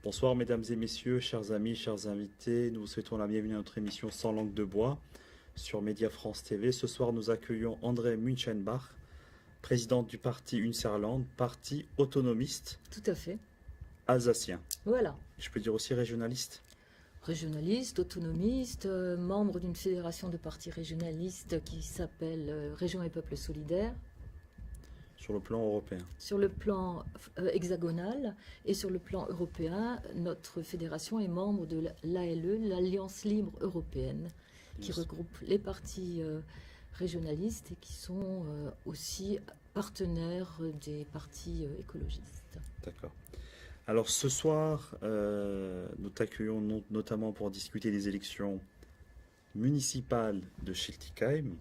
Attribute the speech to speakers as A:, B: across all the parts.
A: Bonsoir mesdames et messieurs, chers amis, chers invités. Nous vous souhaitons la bienvenue à notre émission Sans langue de bois sur Média France TV. Ce soir, nous accueillons André Münchenbach, présidente du parti Unserland, parti autonomiste
B: Tout à fait.
A: alsacien.
B: Voilà.
A: Je peux dire aussi régionaliste.
B: Régionaliste, autonomiste, membre d'une fédération de partis régionalistes qui s'appelle Régions et Peuples Solidaires.
A: Sur le plan européen.
B: Sur le plan hexagonal et sur le plan européen, notre fédération est membre de l'ALE, l'Alliance Libre Européenne, qui regroupe les partis régionalistes et qui sont aussi partenaires des partis écologistes.
A: D'accord. Alors ce soir, nous t'accueillons notamment pour discuter des élections municipales de Schiltigheim,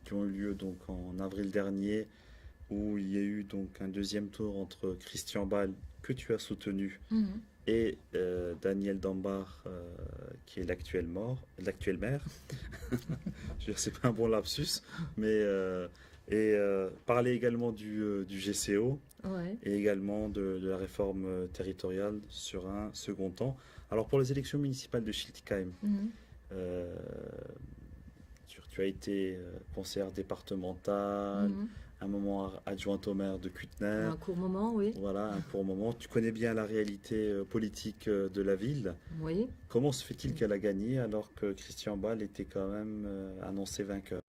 A: qui ont eu lieu donc en avril dernier, où il y a eu donc un deuxième tour entre Christian Ball, que tu as soutenu, et Daniel Dambach, qui est l'actuel maire. Je veux dire, c'est pas un bon lapsus, mais parler également du GCO,
B: Ouais.
A: et également de la réforme territoriale sur un second temps. Alors pour les élections municipales de Schiltigheim, tu as été conseillère départementale, un moment adjointe au maire de Kuttner.
B: Un court moment, oui.
A: Voilà, un court moment. Tu connais bien la réalité politique de la ville.
B: Oui.
A: Comment se fait-il qu'elle a gagné alors que Christian Ball était quand même annoncé vainqueur?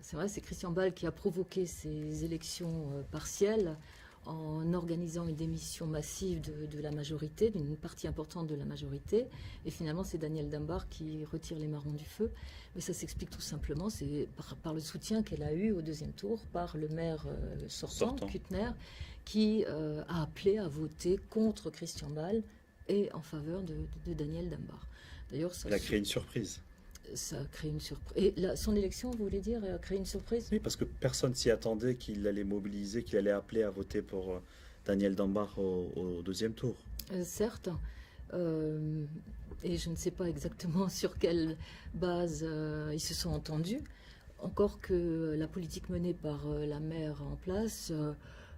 B: C'est vrai, c'est Christian Ball qui a provoqué ces élections partielles en organisant une démission massive de la majorité, d'une partie importante de la majorité. Et finalement, c'est Daniel Dambach qui retire les marrons du feu. Mais ça s'explique tout simplement, c'est par le soutien qu'elle a eu au deuxième tour par le maire sortant, Kuttner, qui a appelé à voter contre Christian Ball et en faveur de Daniel Dambach. D'ailleurs, ça
A: a créé une surprise.
B: Ça a créé une surprise. Et son élection, vous voulez dire, a créé une surprise?
A: Oui, parce que personne s'y attendait qu'il allait mobiliser, qu'il allait appeler à voter pour Daniel Dambach au deuxième tour.
B: Certes. Et je ne sais pas exactement sur quelle base ils se sont entendus. Encore que la politique menée par la maire en place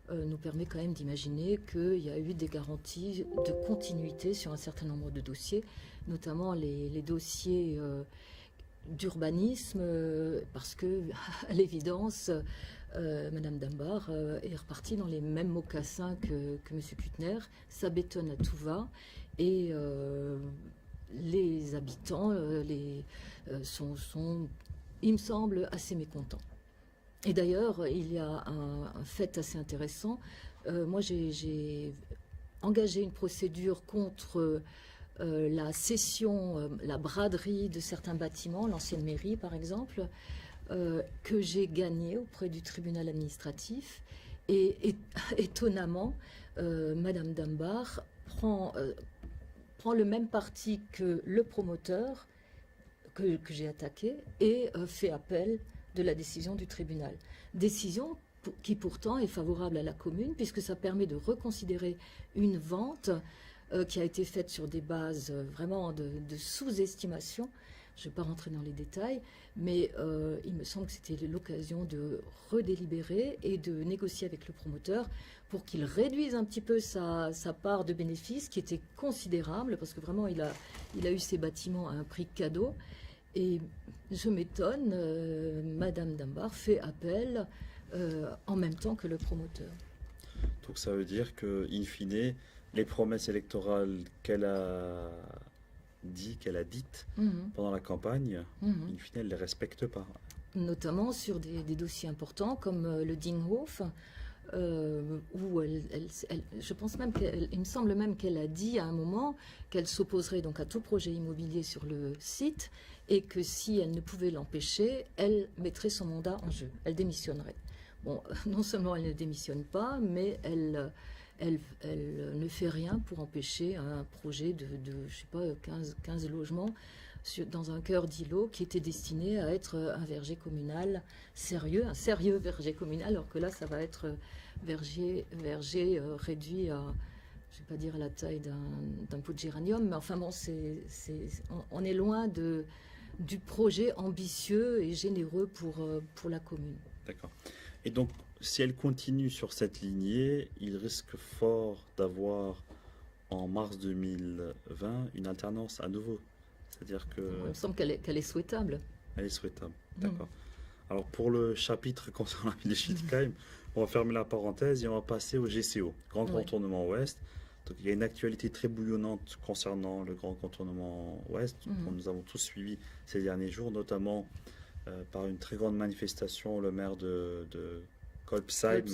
B: nous permet quand même d'imaginer qu'il y a eu des garanties de continuité sur un certain nombre de dossiers, notamment les dossiers d'urbanisme, parce que, à l'évidence, Madame Dambach est repartie dans les mêmes mocassins que M. Kuttner. Ça bétonne à tout va. Et les habitants sont, il me semble, assez mécontents. Et d'ailleurs, il y a un fait assez intéressant. Moi, j'ai engagé une procédure contre la cession, la braderie de certains bâtiments, l'ancienne mairie par exemple, que j'ai gagnée auprès du tribunal administratif. Et étonnamment, Madame Dambach prend le même parti que le promoteur que j'ai attaqué et fait appel de la décision du tribunal. Décision qui pourtant est favorable à la commune puisque ça permet de reconsidérer une vente qui a été faite sur des bases vraiment de sous-estimation. Je ne vais pas rentrer dans les détails, mais il me semble que c'était l'occasion de redélibérer et de négocier avec le promoteur pour qu'il réduise un petit peu sa part de bénéfice, qui était considérable, parce que vraiment, il a eu ses bâtiments à un prix cadeau. Et je m'étonne, Madame Dambach fait appel en même temps que le promoteur.
A: Donc ça veut dire que, in fine, les promesses électorales qu'elle a dites pendant la campagne, in fine, elle ne les respecte pas.
B: Notamment sur des dossiers importants comme le Dinghof, où je pense même il me semble même qu'elle a dit à un moment qu'elle s'opposerait donc à tout projet immobilier sur le site et que si elle ne pouvait l'empêcher, elle mettrait son mandat en jeu, elle démissionnerait. Bon, non seulement elle ne démissionne pas, mais elle ne fait rien pour empêcher un projet de je sais pas, 15 logements dans un cœur d'îlot qui était destiné à être un verger communal sérieux, un sérieux verger communal, alors que là, ça va être verger réduit à, je ne vais pas dire à la taille d'un pot de géranium, mais enfin bon, on est loin du projet ambitieux et généreux pour la commune.
A: D'accord. Et donc, si elle continue sur cette lignée, il risque fort d'avoir en mars 2020 une alternance à nouveau. C'est-à-dire que...
B: Il me semble qu'elle est souhaitable.
A: Elle est souhaitable, d'accord. Alors pour le chapitre concernant la ville de Schiltigheim, on va fermer la parenthèse et on va passer au GCO, Grand Contournement Ouest. Donc il y a une actualité très bouillonnante concernant le Grand Contournement Ouest, que nous avons tous suivi ces derniers jours, notamment par une très grande manifestation, le maire de Kolbsheim,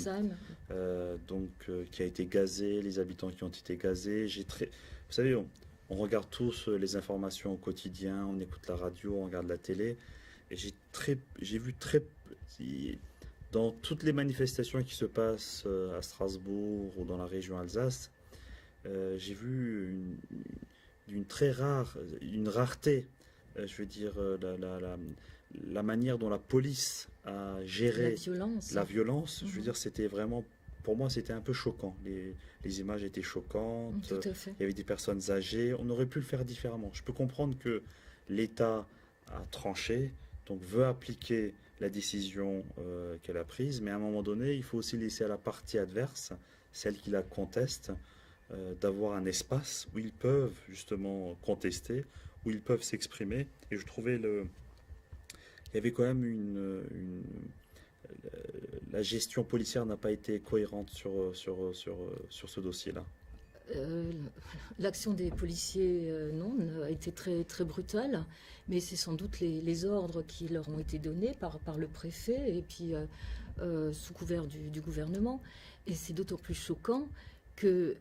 A: qui a été gazé, les habitants qui ont été gazés. Vous savez, on regarde tous les informations au quotidien, on écoute la radio, on regarde la télé, et j'ai vu dans toutes les manifestations qui se passent à Strasbourg ou dans la région Alsace, j'ai vu une rareté, je veux dire, la manière dont la police a géré la violence. Je veux dire, c'était vraiment, pour moi, c'était un peu choquant. Les images étaient choquantes.
B: Tout à fait.
A: Il y avait des personnes âgées. On aurait pu le faire différemment. Je peux comprendre que l'État a tranché, donc veut appliquer la décision qu'elle a prise, mais à un moment donné, il faut aussi laisser à la partie adverse, celle qui la conteste, d'avoir un espace où ils peuvent justement contester, où ils peuvent s'exprimer. Et je trouvais il y avait quand même la gestion policière n'a pas été cohérente sur ce dossier-là.
B: L'action des policiers, non, a été très, très brutale, mais c'est sans doute les ordres qui leur ont été donnés par le préfet et puis sous couvert du gouvernement. Et c'est d'autant plus choquant que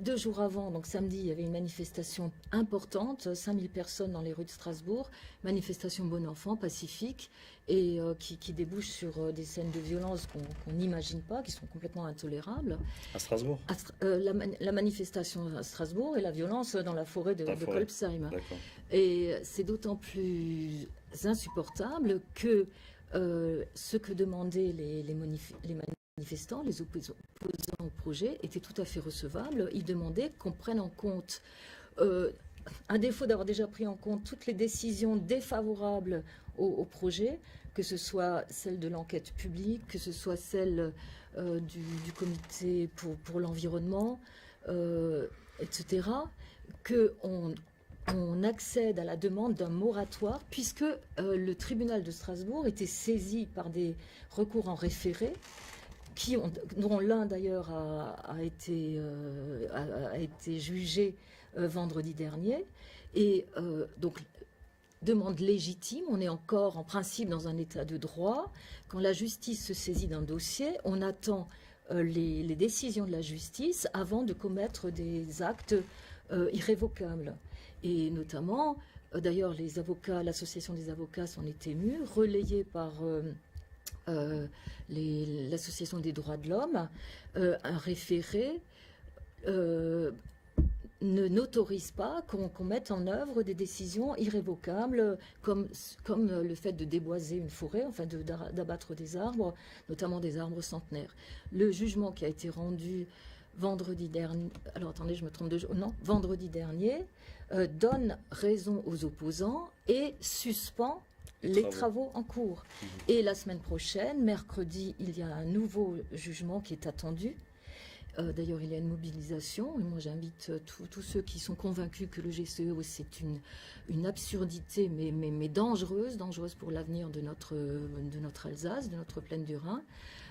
B: 2 jours avant, donc samedi, il y avait une manifestation importante, 5000 personnes dans les rues de Strasbourg, manifestation bon enfant, pacifique, et qui débouche sur des scènes de violence qu'on n'imagine pas, qui sont complètement intolérables.
A: À Strasbourg
B: la manifestation à Strasbourg et la violence dans la forêt de Kolbsheim. Et c'est d'autant plus insupportable que ce que demandaient les manifestants, les opposants au projet, était tout à fait recevable. Ils demandaient qu'on prenne en compte, à défaut d'avoir déjà pris en compte toutes les décisions défavorables au projet, que ce soit celle de l'enquête publique, que ce soit celle du comité pour l'environnement, etc., qu'on accède à la demande d'un moratoire, puisque le tribunal de Strasbourg était saisi par des recours en référé, dont l'un d'ailleurs a été jugé vendredi dernier. Et donc, demande légitime, on est encore en principe dans un état de droit. Quand la justice se saisit d'un dossier, on attend les décisions de la justice avant de commettre des actes irrévocables. Et notamment, d'ailleurs, les avocats, l'association des avocats s'en est émue, relayée par l'association des droits de l'homme, un référé n'autorise pas qu'on mette en œuvre des décisions irrévocables comme le fait de déboiser une forêt, enfin d'abattre des arbres, notamment des arbres centenaires. Le jugement qui a été rendu vendredi dernier, vendredi dernier, donne raison aux opposants et suspend les travaux en cours. Et la semaine prochaine, mercredi, il y a un nouveau jugement qui est attendu. D'ailleurs, il y a une mobilisation, et moi j'invite tous ceux qui sont convaincus que le GCO c'est une absurdité, mais dangereuse pour l'avenir de notre Alsace, de notre plaine du Rhin.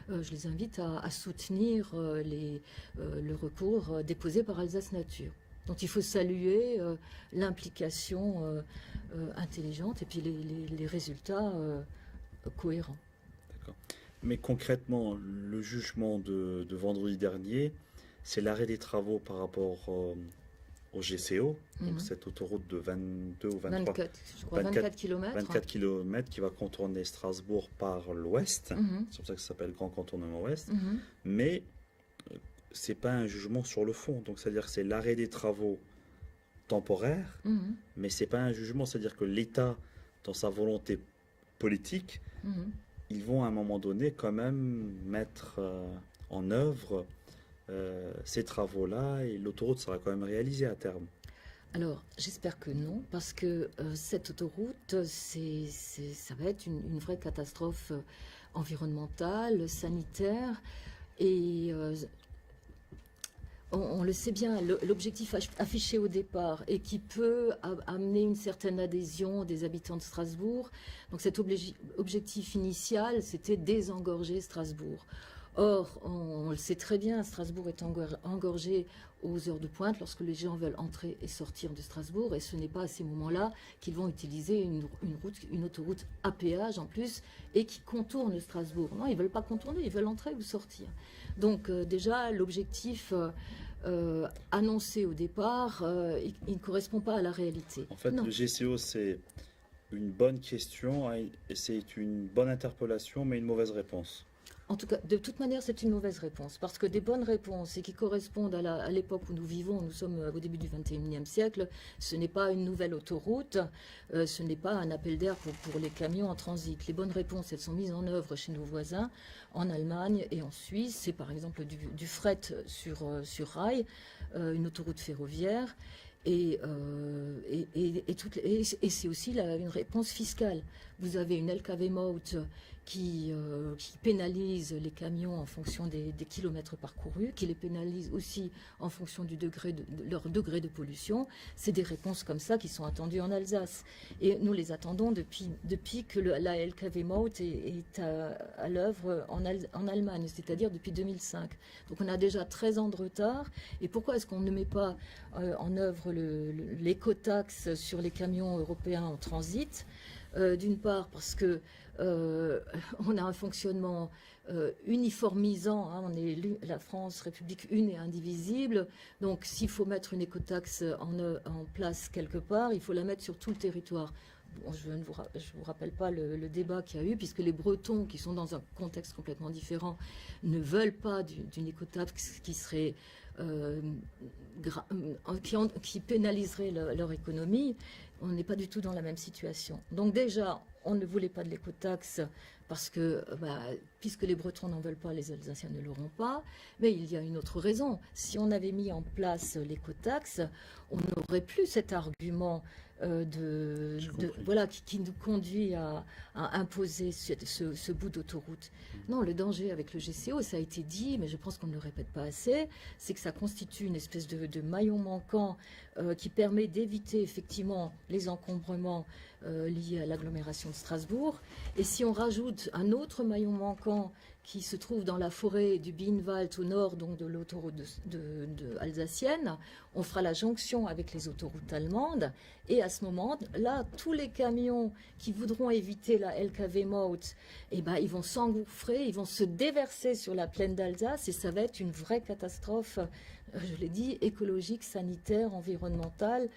B: Je les invite à soutenir le recours déposé par Alsace Nature. Donc il faut saluer l'implication intelligente et puis les résultats cohérents.
A: D'accord. Mais concrètement, le jugement de vendredi dernier, c'est l'arrêt des travaux par rapport au GCO, donc cette autoroute de 22 ou 23,
B: 24 km.
A: 24 km qui va contourner Strasbourg par l'ouest. C'est pour ça que ça s'appelle Grand Contournement Ouest. Mais c'est pas un jugement sur le fond. Donc c'est-à-dire que c'est l'arrêt des travaux temporaires, mais c'est pas un jugement. C'est-à-dire que l'État, dans sa volonté politique, ils vont à un moment donné quand même mettre en œuvre ces travaux-là et l'autoroute sera quand même réalisée à terme.
B: Alors, j'espère que non, parce que cette autoroute, ça va être une vraie catastrophe environnementale, sanitaire, et on le sait bien, l'objectif affiché au départ et qui peut amener une certaine adhésion des habitants de Strasbourg. Donc cet objectif initial, c'était désengorger Strasbourg. Or, on le sait très bien, Strasbourg est engorgé aux heures de pointe lorsque les gens veulent entrer et sortir de Strasbourg, et ce n'est pas à ces moments-là qu'ils vont utiliser une autoroute à péage en plus et qui contourne Strasbourg. Non, ils ne veulent pas contourner, ils veulent entrer ou sortir. Donc déjà, l'objectif annoncé au départ, il ne correspond pas à la réalité.
A: En fait,
B: non.
A: Le GCO, c'est une bonne question, et c'est une bonne interpellation, mais une mauvaise réponse.
B: En tout cas, de toute manière, c'est une mauvaise réponse, parce que des bonnes réponses et qui correspondent à l'époque où nous vivons, nous sommes au début du XXIe siècle, ce n'est pas une nouvelle autoroute, ce n'est pas un appel d'air pour les camions en transit. Les bonnes réponses, elles sont mises en œuvre chez nos voisins, en Allemagne et en Suisse. C'est par exemple du fret sur rail, une autoroute ferroviaire. Et c'est aussi une réponse fiscale. Vous avez une LKW-Maut qui pénalise les camions en fonction des kilomètres parcourus, qui les pénalise aussi en fonction de leur degré de pollution. C'est des réponses comme ça qui sont attendues en Alsace. Et nous les attendons depuis que la LKW-Maut est à l'œuvre en Allemagne, c'est-à-dire depuis 2005. Donc on a déjà 13 ans de retard. Et pourquoi est-ce qu'on ne met pas en œuvre l'écotaxe sur les camions européens en transit? D'une part parce que on a un fonctionnement uniformisant, hein, on est la France, République une et indivisible, donc s'il faut mettre une écotaxe en place quelque part, il faut la mettre sur tout le territoire. Bon, je ne vous rappelle pas le débat qu'il y a eu, puisque les Bretons, qui sont dans un contexte complètement différent, ne veulent pas d'une écotaxe qui serait qui pénaliserait leur économie. On n'est pas du tout dans la même situation. Donc déjà, on ne voulait pas de l'écotaxe parce que, puisque les Bretons n'en veulent pas, les Alsaciens ne l'auront pas. Mais il y a une autre raison. Si on avait mis en place l'écotaxe, on n'aurait plus cet argument qui nous conduit à imposer ce bout d'autoroute. Non, le danger avec le GCO, ça a été dit, mais je pense qu'on ne le répète pas assez, c'est que ça constitue une espèce de maillon manquant qui permet d'éviter effectivement les encombrements liés à l'agglomération de Strasbourg. Et si on rajoute un autre maillon manquant qui se trouve dans la forêt du Bienenwald au nord donc de l'autoroute alsacienne, on fera la jonction avec les autoroutes allemandes, et à ce moment-là, tous les camions qui voudront éviter la LKW-Maut, ils vont s'engouffrer, ils vont se déverser sur la plaine d'Alsace, et ça va être une vraie catastrophe, je l'ai dit, écologique, sanitaire, environnementale,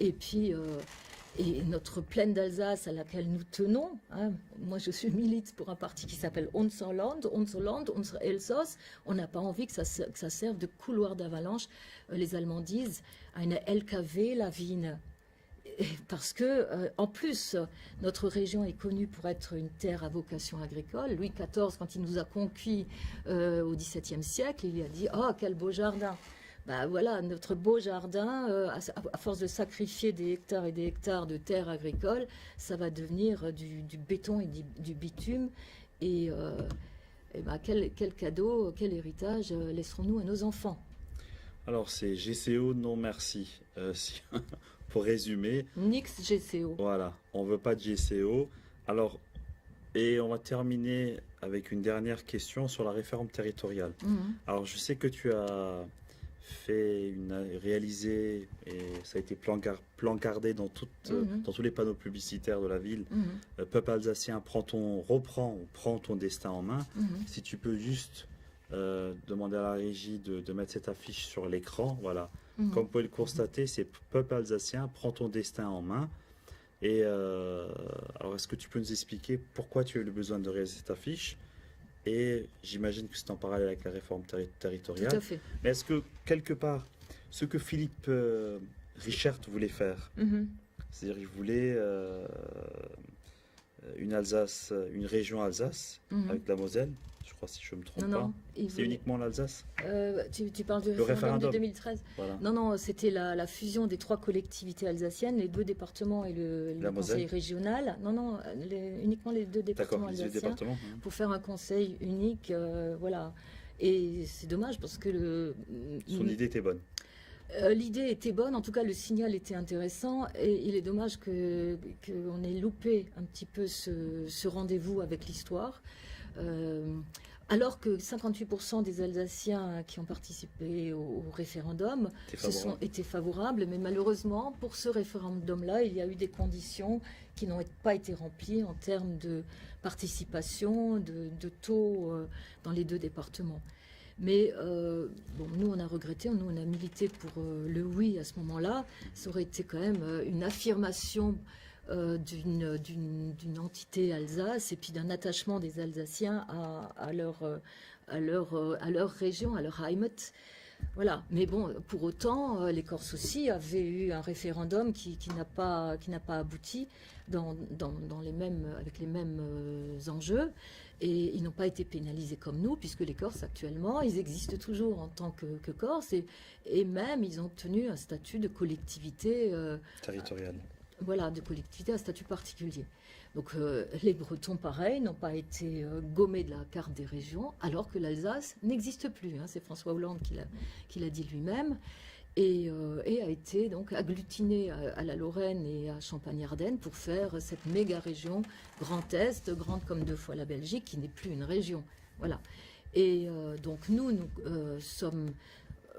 B: et puis et notre plaine d'Alsace à laquelle nous tenons, hein, moi je milite pour un parti qui s'appelle Unser Land, Unser Elsass, on n'a pas envie que ça serve de couloir d'avalanche, les Allemands disent, à une LKW-Lawine. Parce que, en plus, notre région est connue pour être une terre à vocation agricole. Louis XIV, quand il nous a conquis au XVIIe siècle, il a dit « Oh, quel beau jardin !» Voilà, notre beau jardin, à force de sacrifier des hectares et des hectares de terres agricoles, ça va devenir du béton et du bitume. Et quel cadeau, quel héritage laisserons-nous à nos enfants?
A: Alors, c'est GCO, non merci. Pour résumer.
B: Nix GCO.
A: Voilà, on ne veut pas de GCO. Alors, et on va terminer avec une dernière question sur la réforme territoriale. Alors, je sais que tu as réalisé, et ça a été placardé dans tous les panneaux publicitaires de la ville. Peuple alsacien, prends ton destin en main. Si tu peux juste demander à la régie de mettre cette affiche sur l'écran, voilà. Comme vous pouvez le constater, c'est Peuple alsacien, prends ton destin en main. Et alors, est-ce que tu peux nous expliquer pourquoi tu as eu le besoin de réaliser cette affiche? Et j'imagine que c'est en parallèle avec la réforme territoriale.
B: Tout à fait.
A: Mais est-ce que, quelque part, ce que Philippe Richert voulait faire, c'est-à-dire qu'il voulait une région Alsace avec la Moselle, je crois, si je ne me trompe pas. C'est uniquement l'Alsace.
B: Tu parles du référendum de 2013.
A: Voilà.
B: Non, c'était la fusion des 3 collectivités alsaciennes, les 2 départements et le conseil régional. Non, uniquement les 2 départements alsaciens, pour faire un conseil unique, voilà. Et c'est dommage parce que
A: son idée était bonne.
B: L'idée était bonne, en tout cas le signal était intéressant et il est dommage qu'on ait loupé un petit peu ce rendez-vous avec l'histoire. Alors que 58% des Alsaciens qui ont participé au référendum étaient favorables, mais malheureusement, pour ce référendum-là, il y a eu des conditions qui n'ont pas été remplies en termes de participation, de taux dans les 2 départements. Mais nous, on a regretté, nous, on a milité pour le oui à ce moment-là. Ça aurait été quand même une affirmation d'une entité Alsace et puis d'un attachement des Alsaciens à leur région, à leur Heimat. Voilà. Mais bon, pour autant, les Corses aussi avaient eu un référendum qui n'a pas abouti avec les mêmes enjeux. Et ils n'ont pas été pénalisés comme nous, puisque les Corses actuellement, ils existent toujours en tant que Corses, et même ils ont obtenu un statut de collectivité
A: territoriale.
B: Voilà, de collectivité à statut particulier. Donc les Bretons, pareil, n'ont pas été gommés de la carte des régions, alors que l'Alsace n'existe plus. C'est François Hollande qui l'a dit lui-même. Et a été donc agglutiné à la Lorraine et à Champagne-Ardenne pour faire cette méga région Grand Est, grande comme 2 fois la Belgique, qui n'est plus une région. Voilà. Et donc nous sommes...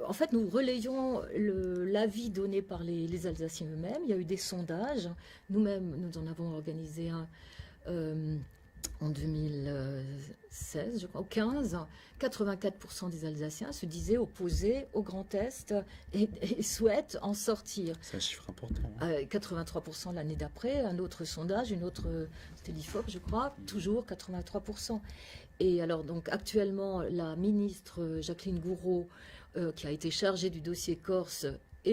B: En fait, nous relayons l'avis donné par les Alsaciens eux-mêmes. Il y a eu des sondages. Nous-mêmes, nous en avons organisé un en 2016, je crois, au 15. 84% des Alsaciens se disaient opposés au Grand Est et souhaitent en sortir.
A: C'est un chiffre important.
B: 83% l'année d'après. Un autre sondage, c'était l'IFOP, je crois, toujours 83%. Et alors, donc, actuellement, la ministre Jacqueline Gouraud, qui a été chargée du dossier corse qui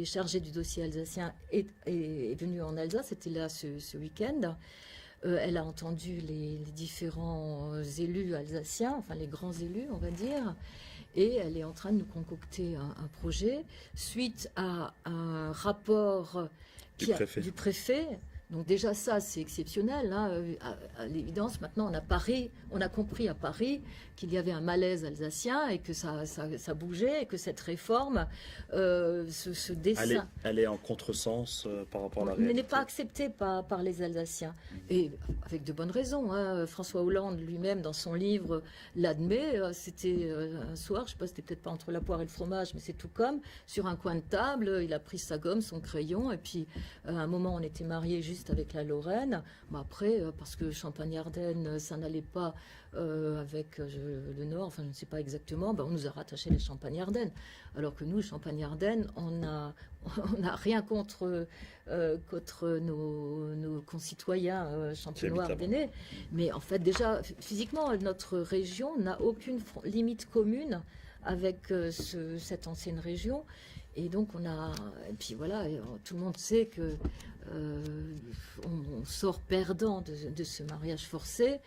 B: est chargée du dossier alsacien, est venue en Alsace, c'était là ce week-end. Elle a entendu les différents élus alsaciens, enfin les grands élus, on va dire, et elle est en train de nous concocter un projet suite à un rapport du préfet. Donc déjà ça, c'est exceptionnel. À l'évidence, maintenant, on a compris à Paris qu'il y avait un malaise alsacien et que ça bougeait et que cette réforme, ce dessin...
A: Elle est en contresens par rapport à la réalité.
B: Mais n'est pas acceptée par les Alsaciens. Et avec de bonnes raisons. François Hollande lui-même, dans son livre, l'admet. C'était un soir, je ne sais pas, c'était peut-être pas entre la poire et le fromage, mais c'est tout comme, sur un coin de table, il a pris sa gomme, son crayon, et puis à un moment, on était mariés juste avec la Lorraine. Après, parce que Champagne-Ardenne, ça n'allait pas avec le Nord, enfin je ne sais pas exactement, on nous a rattaché les Champagne-Ardenne. Alors que nous, Champagne-Ardenne, on n'a rien contre nos concitoyens champenois-ardennais. Mais en fait, déjà, physiquement, notre région n'a aucune limite commune avec cette ancienne région. Et donc et puis voilà, tout le monde sait que on sort perdant de ce mariage forcé,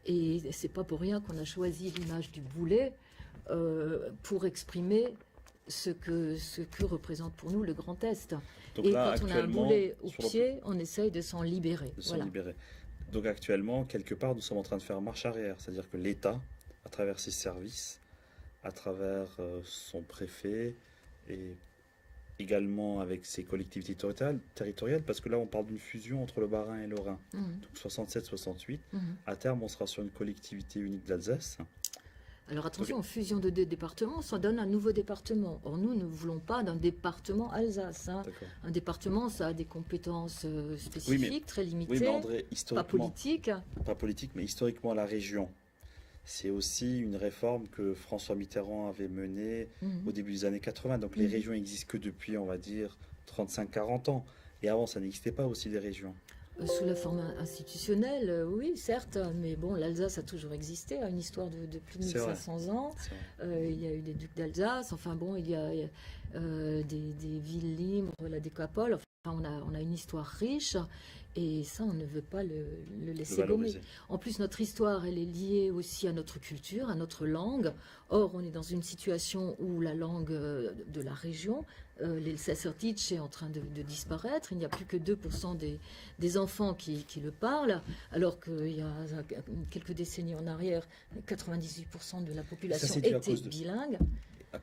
B: et c'est pas pour rien qu'on a choisi l'image du boulet pour exprimer ce que représente pour nous le Grand Est. Donc et là, quand on a un boulet au pied, on essaye de s'en libérer.
A: Donc actuellement, quelque part, nous sommes en train de faire marche arrière, c'est-à-dire que l'État, à travers ses services, à travers son préfet et également avec ses collectivités territoriales, parce que là on parle d'une fusion entre le Bas-Rhin et le Rhin, donc 67-68. À terme, on sera sur une collectivité unique d'Alsace.
B: Alors attention, fusion de 2 départements, ça donne un nouveau département. Or nous ne voulons pas d'un département Alsace. Un département, ça a des compétences spécifiques, très limitées,
A: oui, mais André,
B: pas politiques.
A: Pas politique, mais historiquement la région. C'est aussi une réforme que François Mitterrand avait menée au début des années 80. Donc les régions n'existent que depuis, on va dire, 35-40 ans. Et avant, ça n'existait pas aussi des régions.
B: Sous la forme institutionnelle, oui, certes. Mais bon, l'Alsace a toujours existé, a une histoire de plus de 1500 ans. Il y a eu des ducs d'Alsace. Enfin bon, il y a des villes libres, la décapole. Enfin, on a une histoire riche. Et ça, on ne veut pas le laisser gommer. En plus, notre histoire, elle est liée aussi à notre culture, à notre langue. Or, on est dans une situation où la langue de la région, l'Elsasserditch, est en train de disparaître. Il n'y a plus que 2% des enfants qui le parlent, alors qu'il y a quelques décennies en arrière, 98% de la population était bilingue.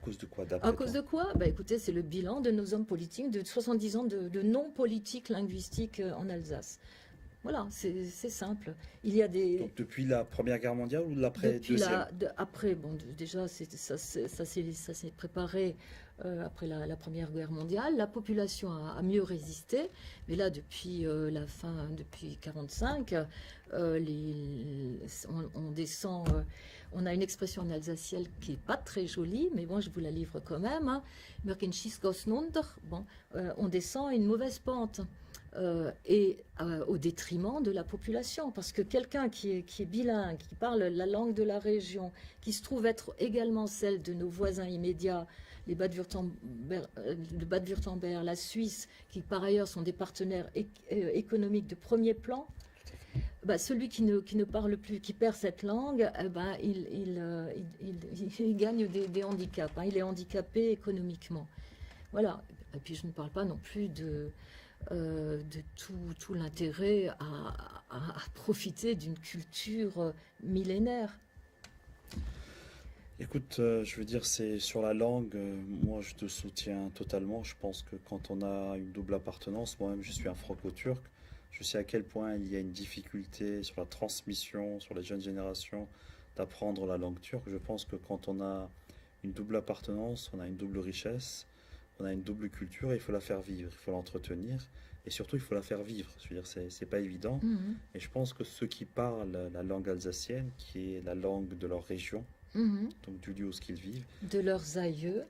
A: cause de quoi, d'après
B: À cause de quoi? Écoutez, c'est le bilan de nos hommes politiques, de 70 ans de non-politique linguistique en Alsace. Voilà, c'est simple. Il y a des...
A: Donc, depuis la Première Guerre mondiale ou l'après deuxième?
B: Après, bon, déjà, ça s'est préparé après la Première Guerre mondiale. La population a mieux résisté. Mais là, depuis la fin, depuis 1945, on descend... on a une expression en alsacien qui n'est pas très jolie, mais bon, je vous la livre quand même. Hein. Bon, on descend à une mauvaise pente. Au détriment de la population. Parce que quelqu'un qui est bilingue, qui parle la langue de la région, qui se trouve être également celle de nos voisins immédiats, le Bade-Wurtemberg, la Suisse, qui par ailleurs sont des partenaires économiques de premier plan, celui qui ne parle plus, qui perd cette langue, il gagne des handicaps. Hein, il est handicapé économiquement. Voilà. Et puis je ne parle pas non plus de tout l'intérêt à profiter d'une culture millénaire.
A: Écoute, je veux dire, c'est sur la langue, moi je te soutiens totalement. Je pense que quand on a une double appartenance, moi-même je suis un franco-turc, je sais à quel point il y a une difficulté sur la transmission, sur les jeunes générations, d'apprendre la langue turque. Je pense que quand on a une double appartenance, on a une double richesse, on a une double culture et il faut la faire vivre, il faut l'entretenir et surtout il faut la faire vivre. Je veux dire, c'est pas évident. Et je pense que ceux qui parlent la langue alsacienne, qui est la langue de leur région, donc du lieu où ils vivent,
B: de leurs aïeux,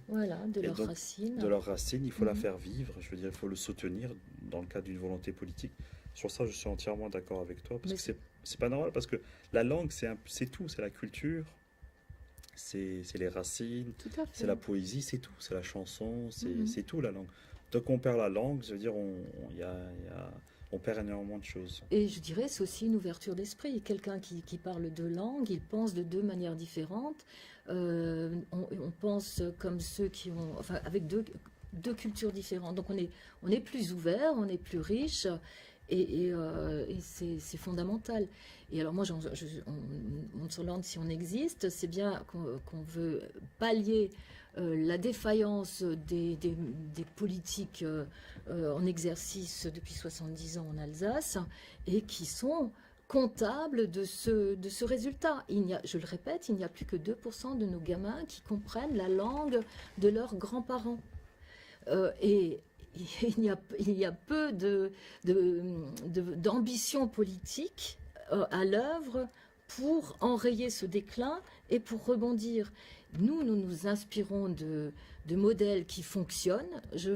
B: voilà, de leurs racines,
A: il faut la faire vivre. Je veux dire, il faut le soutenir dans le cadre d'une volonté politique. Sur ça, je suis entièrement d'accord avec toi parce que c'est pas normal parce que la langue, c'est tout, c'est la culture. C'est les racines, c'est la poésie, c'est tout, c'est la chanson, c'est tout la langue. Donc on perd la langue, ça veut dire on perd énormément de choses.
B: Et je dirais c'est aussi une ouverture d'esprit. Quelqu'un qui parle deux langues, il pense de deux manières différentes. On pense comme ceux qui ont, enfin avec deux cultures différentes. Donc on est plus ouvert, on est plus riche. Et c'est fondamental. Et alors moi, Montsholand, si on existe, c'est bien qu'on veut pallier la défaillance des politiques en exercice depuis 70 ans en Alsace et qui sont comptables de ce résultat. Je le répète, il n'y a plus que 2% de nos gamins qui comprennent la langue de leurs grands-parents. Et il y a peu d'ambition politique à l'œuvre pour enrayer ce déclin et pour rebondir. Nous nous inspirons de modèles qui fonctionnent. Je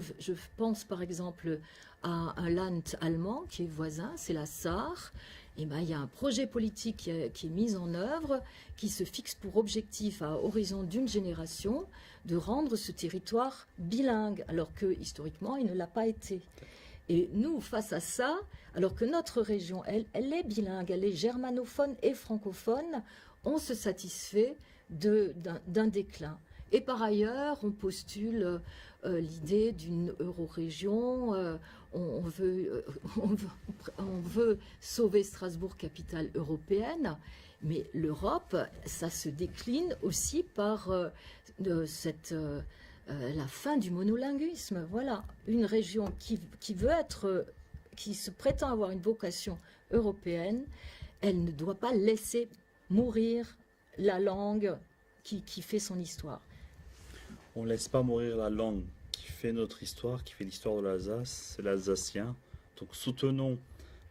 B: pense par exemple à un Land allemand qui est voisin, c'est la Sarre. Et il y a un projet politique qui est mis en œuvre, qui se fixe pour objectif à horizon d'une génération de rendre ce territoire bilingue, alors que historiquement il ne l'a pas été. Et nous, face à ça, alors que notre région, elle est bilingue, elle est germanophone et francophone, on se satisfait d'un déclin. Et par ailleurs, on postule l'idée d'une eurorégion. On veut sauver Strasbourg, capitale européenne. Mais l'Europe, ça se décline aussi par la fin du monolinguisme. Voilà, une région qui se prétend avoir une vocation européenne, elle ne doit pas laisser mourir la langue qui fait son histoire.
A: On ne laisse pas mourir la langue qui fait notre histoire, qui fait l'histoire de l'Alsace, c'est l'alsacien. Donc soutenons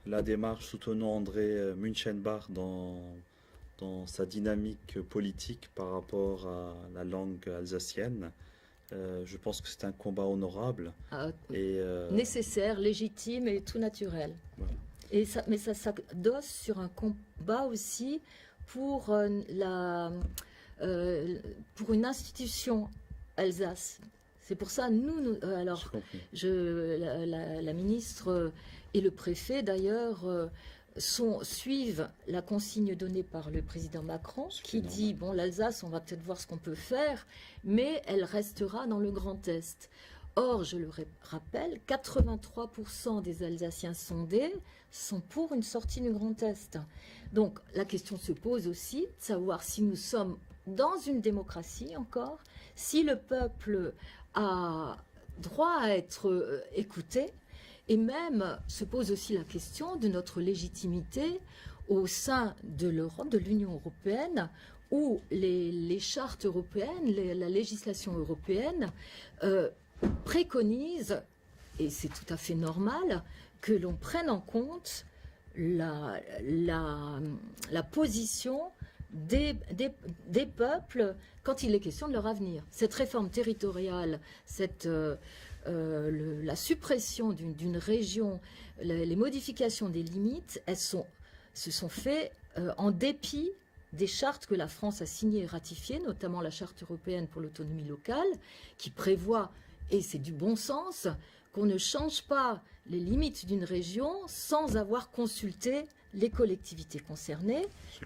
A: la démarche, soutenons André Münchenbach dans sa dynamique politique par rapport à la langue alsacienne. Je pense que c'est un combat honorable.
B: Nécessaire, légitime et tout naturel.
A: Voilà.
B: Mais ça s'adosse sur un combat aussi pour une institution Alsace. C'est pour ça, alors, la ministre et le préfet, d'ailleurs, suivent la consigne donnée par le président Macron, qui dit, bon, l'Alsace, on va peut-être voir ce qu'on peut faire, mais elle restera dans le Grand Est. Or, je le rappelle, 83% des Alsaciens sondés sont pour une sortie du Grand Est. Donc, la question se pose aussi de savoir si nous sommes dans une démocratie encore, si le peuple a droit à être écouté, et même se pose aussi la question de notre légitimité au sein de l'Europe, de l'Union européenne, où les chartes européennes, la législation européenne préconise, et c'est tout à fait normal, que l'on prenne en compte la position des peuples quand il est question de leur avenir. Cette réforme territoriale, la suppression d'une région, les modifications des limites, se sont faites en dépit des chartes que la France a signées et ratifiées, notamment la Charte européenne pour l'autonomie locale, qui prévoit, et c'est du bon sens, qu'on ne change pas les limites d'une région sans avoir consulté les collectivités concernées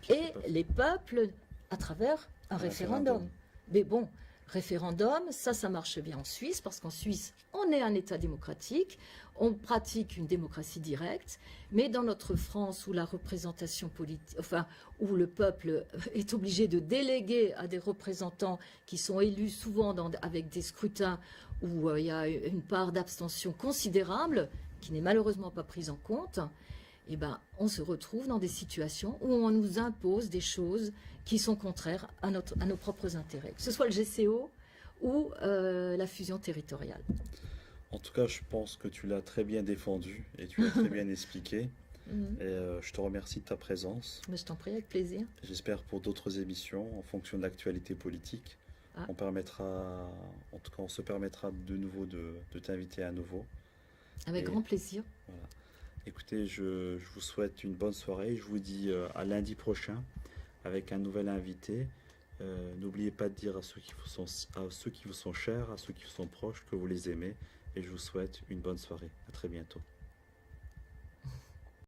B: et les peuples à travers un référendum. Mais bon, référendum, ça marche bien en Suisse, parce qu'en Suisse, on est un État démocratique, on pratique une démocratie directe, mais dans notre France, où la représentation politique, enfin, où le peuple est obligé de déléguer à des représentants qui sont élus souvent avec des scrutins où il y a une part d'abstention considérable, qui n'est malheureusement pas prise en compte, eh ben, on se retrouve dans des situations où on nous impose des choses qui sont contraires à nos propres intérêts, que ce soit le GCO ou la fusion territoriale.
A: En tout cas, je pense que tu l'as très bien défendu et tu l'as très bien expliqué. Et je te remercie de ta présence.
B: Mais je t'en prie, avec plaisir.
A: J'espère pour d'autres émissions, en fonction de l'actualité politique. On se permettra de nouveau de t'inviter à nouveau.
B: Avec grand plaisir.
A: Voilà. Écoutez, je vous souhaite une bonne soirée. Je vous dis à lundi prochain avec un nouvel invité. N'oubliez pas de dire à ceux qui vous sont chers, à ceux qui vous sont proches, que vous les aimez. Et je vous souhaite une bonne soirée. À très bientôt.